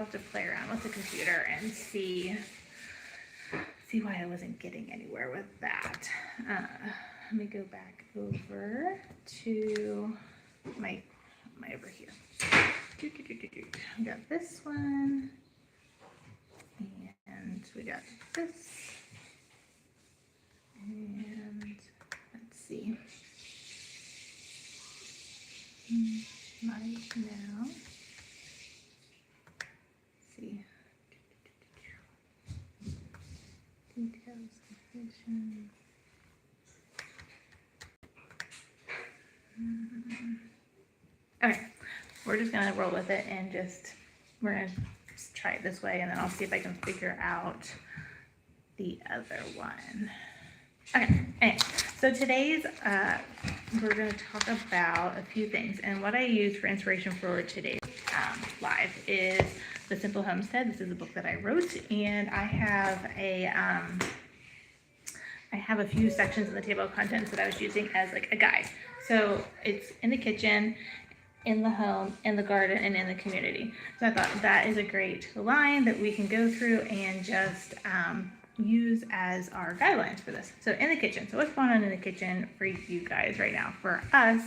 have to play around with the computer and see why I wasn't getting anywhere with that. Let me go back over to my over here. We got this one, and we got this, and let's see. Right now, see. Details, vision. Okay, we're just gonna roll with it and we're gonna try it this way, and then I'll see if I can figure out the other one. Okay, anyway, so today's, we're gonna talk about a few things, and what I use for inspiration for today's live is The Simple Homestead. This is a book that I wrote, and I have a few sections in the table of contents that I was using as like a guide. So it's in the kitchen, in the home, in the garden, and in the community. So I thought that is a great line that we can go through and just use as our guidelines for this. So in the kitchen, so what's going on in the kitchen for you guys right now? For us,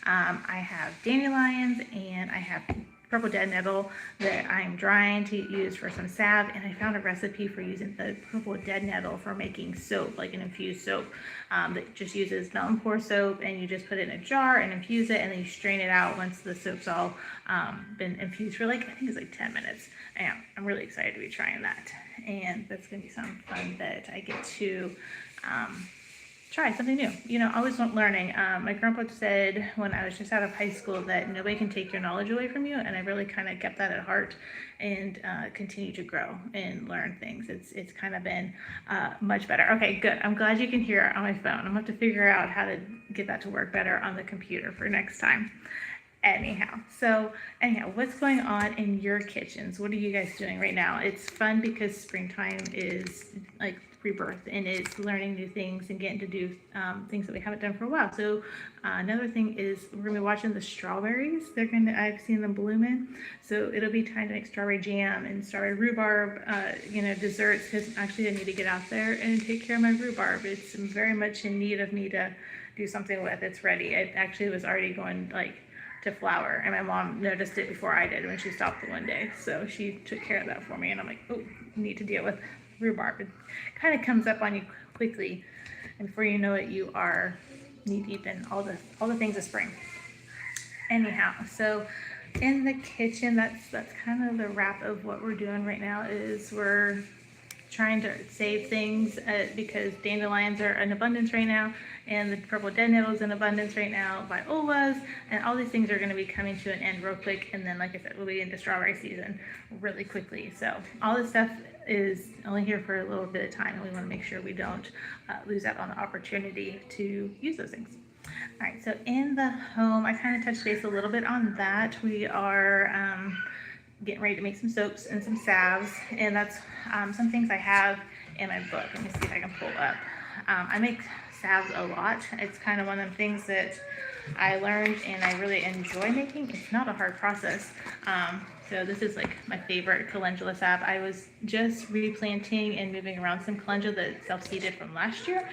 I have dandelions and I have purple dead nettle that I'm drying to use for some salve, and I found a recipe for using the purple dead nettle for making soap, like an infused soap, that just uses melt and pour soap, and you just put it in a jar and infuse it, and then you strain it out once the soap's all been infused for like, I think it's like 10 minutes. And I'm really excited to be trying that, and that's gonna be some fun that I get to try something new. You know, always learning. My grandpa said when I was just out of high school that nobody can take your knowledge away from you, and I really kind of kept that at heart and continue to grow and learn things. It's kind of been much better. Okay, good. I'm glad you can hear it on my phone. I'm gonna have to figure out how to get that to work better on the computer for next time. Anyhow, what's going on in your kitchens? What are you guys doing right now? It's fun because springtime is like rebirth, and it's learning new things and getting to do things that we haven't done for a while. So another thing is we're gonna be watching the strawberries. I've seen them blooming, so it'll be time to make strawberry jam and strawberry rhubarb, desserts, because actually I need to get out there and take care of my rhubarb. It's very much in need of me to do something with. It's ready. It actually was already going to flower, and my mom noticed it before I did when she stopped it one day, so she took care of that for me, and I'm like, oh, need to deal with rhubarb. It kind of comes up on you quickly, and before you know it, you are knee deep in all the things of spring. Anyhow, so in the kitchen, that's kind of the wrap of what we're doing right now. Is we're trying to save things because dandelions are in abundance right now, and the purple dead nettle is in abundance right now, violas, and all these things are going to be coming to an end real quick, and then like I said, we'll be into strawberry season really quickly. So all this stuff is only here for a little bit of time, and we want to make sure we don't lose out on the opportunity to use those things. All right, so in the home, I kind of touched base a little bit on that. We are getting ready to make some soaps and some salves, and that's some things I have in my book. Let me see if I can pull up. I make salves a lot. It's kind of one of them things that I learned and I really enjoy making. It's not a hard process. So this is like my favorite calendula salve. I was just replanting and moving around some calendula that self-seeded from last year.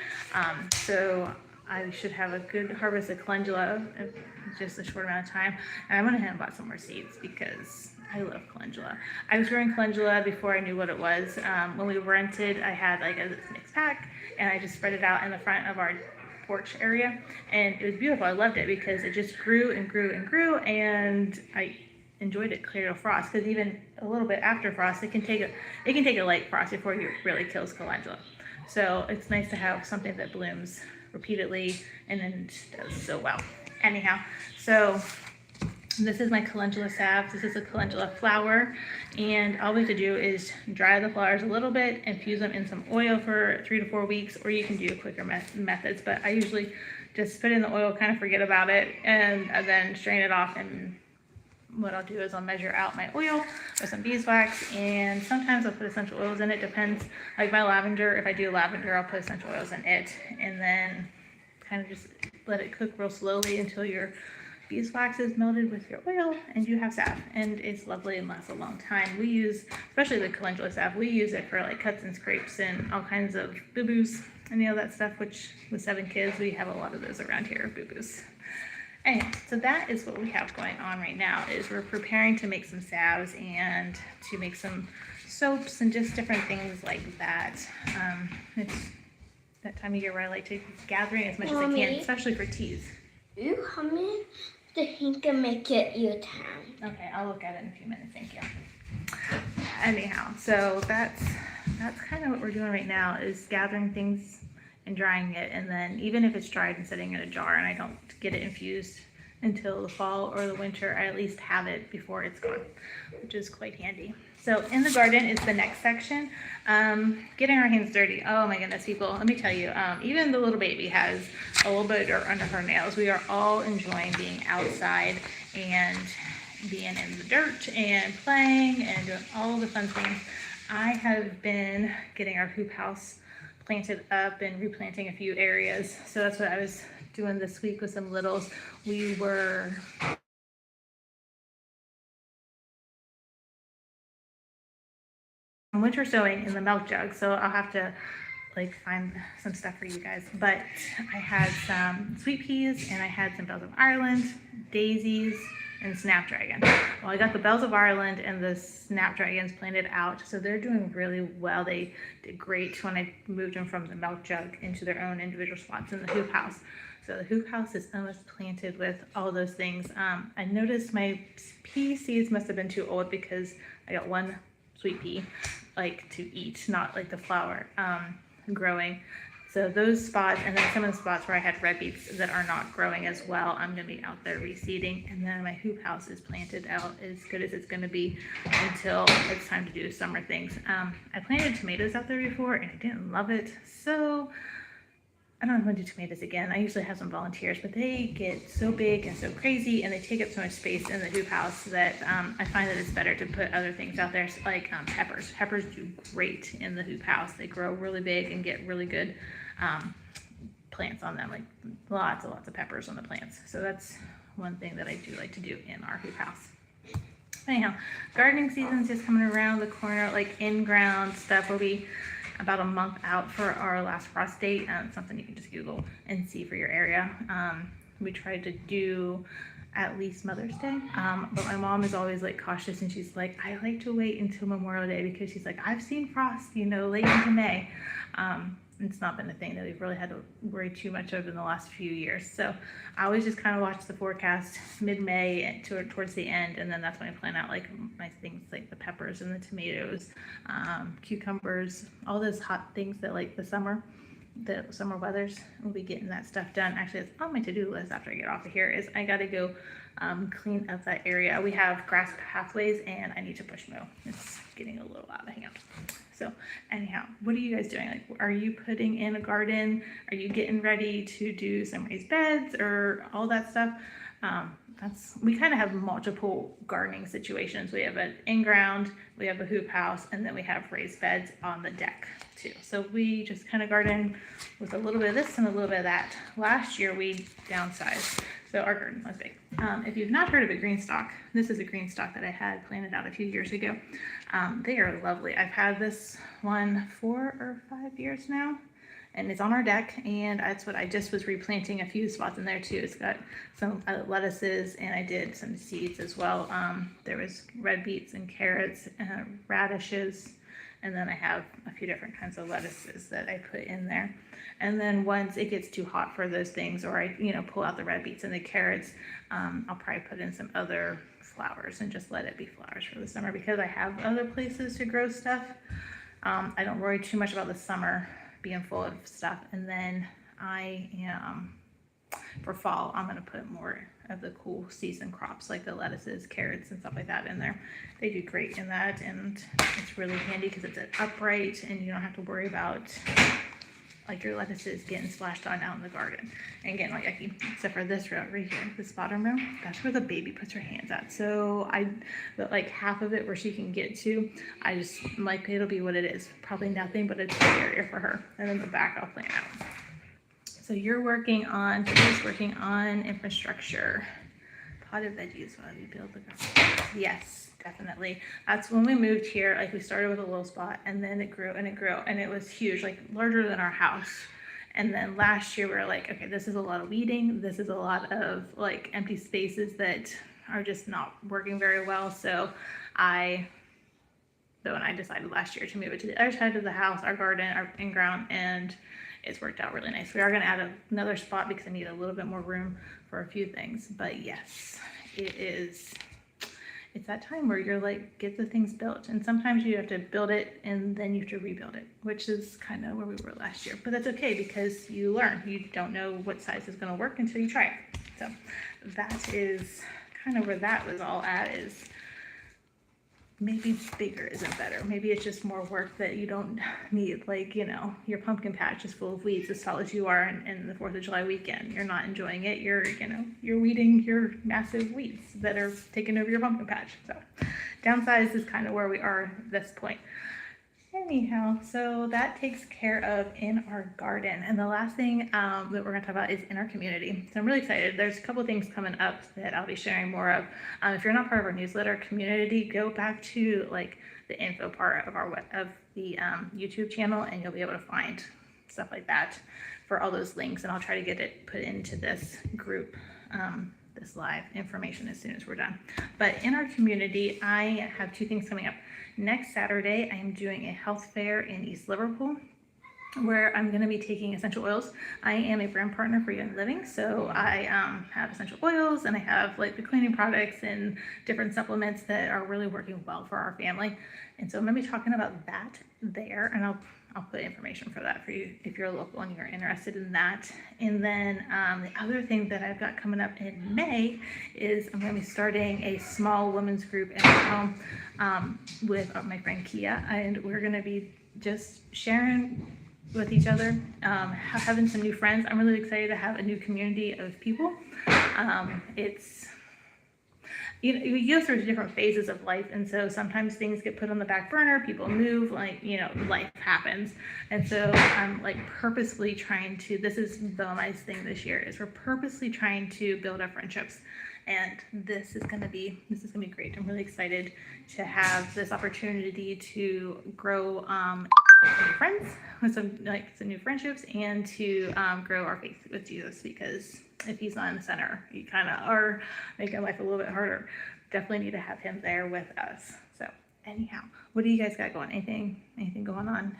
So I should have a good harvest of calendula in just a short amount of time. And I went ahead and bought some more seeds because I love calendula. I was growing calendula before I knew what it was. When we rented, I had like a mixed pack, and I just spread it out in the front of our porch area, and it was beautiful. I loved it because it just grew and grew and grew, and I enjoyed it clear to frost, because even a little bit after frost, it can take a light frost before it really kills calendula. So it's nice to have something that blooms repeatedly and then does so well. Anyhow, so this is my calendula salve. This is a calendula flower, and all we have to do is dry the flowers a little bit, infuse them in some oil for 3 to 4 weeks, or you can do quicker methods, but I usually just put in the oil, kind of forget about it, and then strain it off. And what I'll do is I'll measure out my oil with some beeswax, and sometimes I'll put essential oils in it. Depends. Like my lavender, if I do lavender, I'll put essential oils in it, and then kind of just let it cook real slowly until your beeswax is melted with your oil, and you have salve, and it's lovely and lasts a long time. We use, especially the calendula salve, we use it for like cuts and scrapes and all kinds of boo-boos and that stuff, which with 7 kids, we have a lot of those around here, boo-boos. Anyway, so that is what we have going on right now, is we're preparing to make some salves and to make some soaps and just different things like that. It's that time of year where I like to gathering as much as I can, especially for teas. You coming to think and make it your time. Okay, I'll look at it in a few minutes, thank you. Anyhow, so that's kind of what we're doing right now, is gathering things and drying it, and then even if it's dried and sitting in a jar and I don't get it infused until the fall or the winter, I at least have it before it's gone, which is quite handy. So in the garden is the next section. Getting our hands dirty. Oh my goodness, people, let me tell you, even the little baby has a little bit of dirt under her nails. We are all enjoying being outside and being in the dirt and playing and doing all the fun things. I have been getting our hoop house planted up and replanting a few areas. So that's what I was doing this week with some littles. We were winter sowing in the milk jug, so I'll have to like find some stuff for you guys. But I had some sweet peas and I had some bells of Ireland, daisies, and snapdragon. Well, I got the bells of Ireland and the snapdragons planted out, so they're doing really well. They did great when I moved them from the milk jug into their own individual spots in the hoop house. So the hoop house is almost planted with all those things. I noticed my pea seeds must have been too old because I got one sweet pea like to eat, not like the flower growing. So those spots, and then some of the spots where I had red beets that are not growing as well, I'm going to be out there reseeding. And then my hoop house is planted out as good as it's going to be until it's time to do summer things. I planted tomatoes out there before and I didn't love it, so I don't know if I'm going to do tomatoes again. I usually have some volunteers, but they get so big and so crazy and they take up so much space in the hoop house that I find that it's better to put other things out there, like peppers. Peppers do great in the hoop house. They grow really big and get really good plants on them, like lots and lots of peppers on the plants. So that's one thing that I do like to do in our hoop house. Anyhow, gardening season's just coming around the corner. Like in-ground stuff will be about a month out for our last frost date. It's something you can just Google and see for your area. We tried to do at least Mother's Day, but my mom is always like cautious, and she's like, I like to wait until Memorial Day because she's like, I've seen frost, late into May. It's not been a thing that we've really had to worry too much of in the last few years. So I always just kind of watch the forecast mid-May towards the end, and then that's when I plan out like my things like the peppers and the tomatoes, cucumbers, all those hot things that like the summer weathers. We'll be getting that stuff done. Actually, it's on my to-do list after I get off of here is I got to go clean up that area. We have grass pathways and I need to push mow. It's getting a little out of hand. So anyhow, what are you guys doing? Like, are you putting in a garden? Are you getting ready to do some raised beds or all that stuff? We kind of have multiple gardening situations. We have an in-ground, we have a hoop house, and then we have raised beds on the deck too. So we just kind of garden with a little bit of this and a little bit of that. Last year we downsized, so our garden was big. If you've not heard of a green stalk, this is a green stalk that I had planted out a few years ago. They are lovely. I've had this one 4 or 5 years now, and it's on our deck, and that's what I just was replanting a few spots in there too. It's got some lettuces, and I did some seeds as well. There was red beets and carrots, radishes, and then I have a few different kinds of lettuces that I put in there. And then once it gets too hot for those things, or I pull out the red beets and the carrots, I'll probably put in some other flowers and just let it be flowers for the summer, because I have other places to grow stuff. I don't worry too much about the summer being full of stuff. And then for fall, I'm going to put more of the cool season crops like the lettuces, carrots, and stuff like that in there. They do great in that, and it's really handy because it's upright and you don't have to worry about like your lettuces getting splashed on out in the garden and getting like icky. Except for this row right here, this bottom row, that's where the baby puts her hands at. So like half of it where she can get to, I just like, it'll be what it is. Probably nothing but a play area for her. And then the back I'll plan out. So today's working on infrastructure. potted veggies while you build the garden. Yes, definitely. That's when we moved here. Like we started with a little spot and then it grew and it grew and it was huge, like larger than our house. And then last year we were like, okay, this is a lot of weeding. This is a lot of like empty spaces that are just not working very well. So when I decided last year to move it to the other side of the house, our garden, our in-ground, and it's worked out really nice. We are going to add another spot because I need a little bit more room for a few things. But yes, it's that time where you're like, get the things built. And sometimes you have to build it and then you have to rebuild it, which is kind of where we were last year. But that's okay because you learn. You don't know what size is going to work until you try it. So that is kind of where that was all at, is maybe bigger isn't better. Maybe it's just more work that you don't need. Like, you know, your pumpkin patch is full of weeds as tall as you are in the 4th of July weekend. You're not enjoying it. You're weeding your massive weeds that are taking over your pumpkin patch. So downsize is kind of where we are at this point. Anyhow, so that takes care of in our garden. And the last thing that we're going to talk about is in our community. So I'm really excited. There's a couple of things coming up that I'll be sharing more of. If you're not part of our newsletter community, go back to like the info part of the YouTube channel, and you'll be able to find stuff like that for all those links. And I'll try to get it put into this group, this live information as soon as we're done. But in our community, I have 2 things coming up. Next Saturday, I am doing a health fair in East Liverpool where I'm going to be taking essential oils. I am a brand partner for Young Living, so I have essential oils and I have like the cleaning products and different supplements that are really working well for our family. And so I'm going to be talking about that there, and I'll put information for that for you if you're local and you're interested in that. And then the other thing that I've got coming up in May is I'm going to be starting a small women's group in our home with my friend Kia, and we're going to be just sharing with each other, having some new friends. I'm really excited to have a new community of people. You go through different phases of life, and so sometimes things get put on the back burner, people move, like, life happens. And so I'm like purposely trying to, this is the nice thing this year, is we're purposely trying to build our friendships. And this is gonna be great. I'm really excited to have this opportunity to grow new friends with some new friendships, and to grow our faith with Jesus, because if he's not in the center, you kind of are making life a little bit harder. Definitely need to have him there with us. So anyhow, what do you guys got going? Anything going on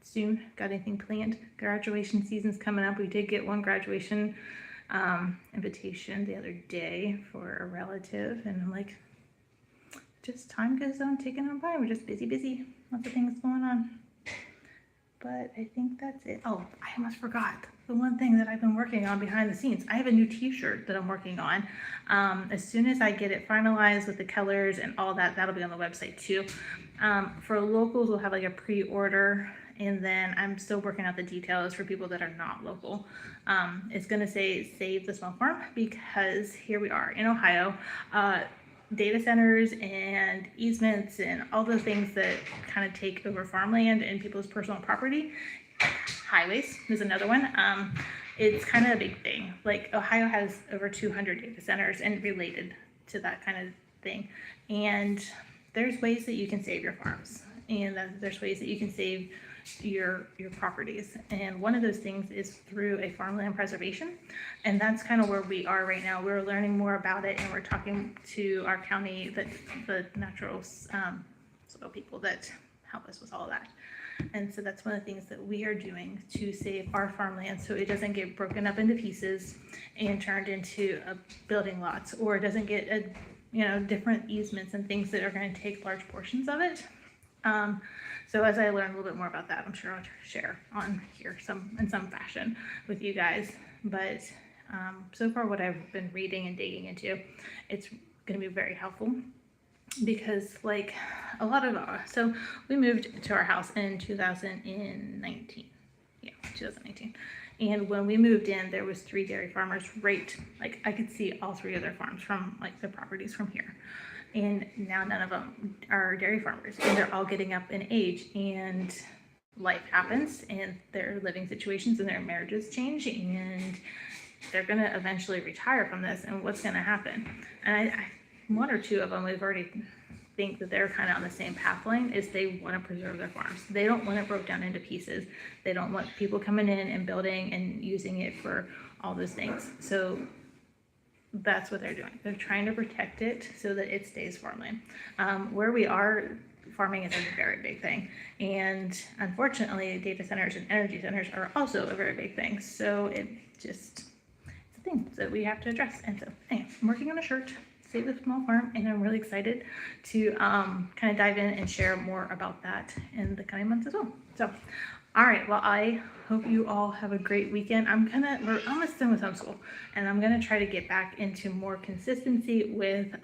soon? Got anything planned? Graduation season's coming up. We did get one graduation invitation the other day for a relative, and I'm like, just time goes on ticking on by. We're just busy, lots of things going on. But I think that's it. Oh, I almost forgot the one thing that I've been working on behind the scenes. I have a new t-shirt that I'm working on. As soon as I get it finalized with the colors and all that, that'll be on the website too. For locals, we'll have like a pre-order, and then I'm still working out the details for people that are not local. It's gonna say Save the Small Farm, because here we are in Ohio. Data centers and easements and all the things that kind of take over farmland and people's personal property. Highways is another one. It's kind of a big thing. Like, Ohio has over 200 data centers and related to that kind of thing. And there's ways that you can save your farms, and there's ways that you can save your properties, and one of those things is through a farmland preservation, and that's kind of where we are right now. We're learning more about it, and we're talking to our county, the natural soil people that help us with all of that. And so that's one of the things that we are doing to save our farmland, so it doesn't get broken up into pieces and turned into building lots, or it doesn't get different easements and things that are going to take large portions of it. So as I learn a little bit more about that, I'm sure I'll share on here in some fashion with you guys. But so far, what I've been reading and digging into, it's going to be very helpful, because like a lot of so we moved to our house in 2019. Yeah, 2019. And when we moved in, there was 3 dairy farmers right, like I could see all 3 of their farms from like the properties from here. And now none of them are dairy farmers, and they're all getting up in age, and life happens, and their living situations and their marriages change, and they're going to eventually retire from this, and what's going to happen? And one or two of them, we've already think that they're kind of on the same path line, is they want to preserve their farms. They don't want it broke down into pieces. They don't want people coming in and building and using it for all those things. So that's what they're doing. They're trying to protect it so that it stays farmland. Where we are, farming is a very big thing. And unfortunately, data centers and energy centers are also a very big thing. So it's a thing that we have to address. And so anyway, I'm working on a shirt, Save the Small Farm, and I'm really excited to kind of dive in and share more about that in the coming months as well. So, all right, well, I hope you all have a great weekend. We're almost done with homeschool, and I'm gonna try to get back into more consistency with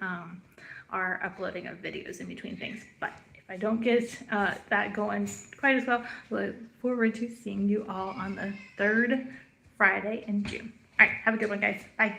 our uploading of videos in between things. But if I don't get that going quite as well, look forward to seeing you all on the 3rd Friday in June. All right, have a good one, guys. Bye.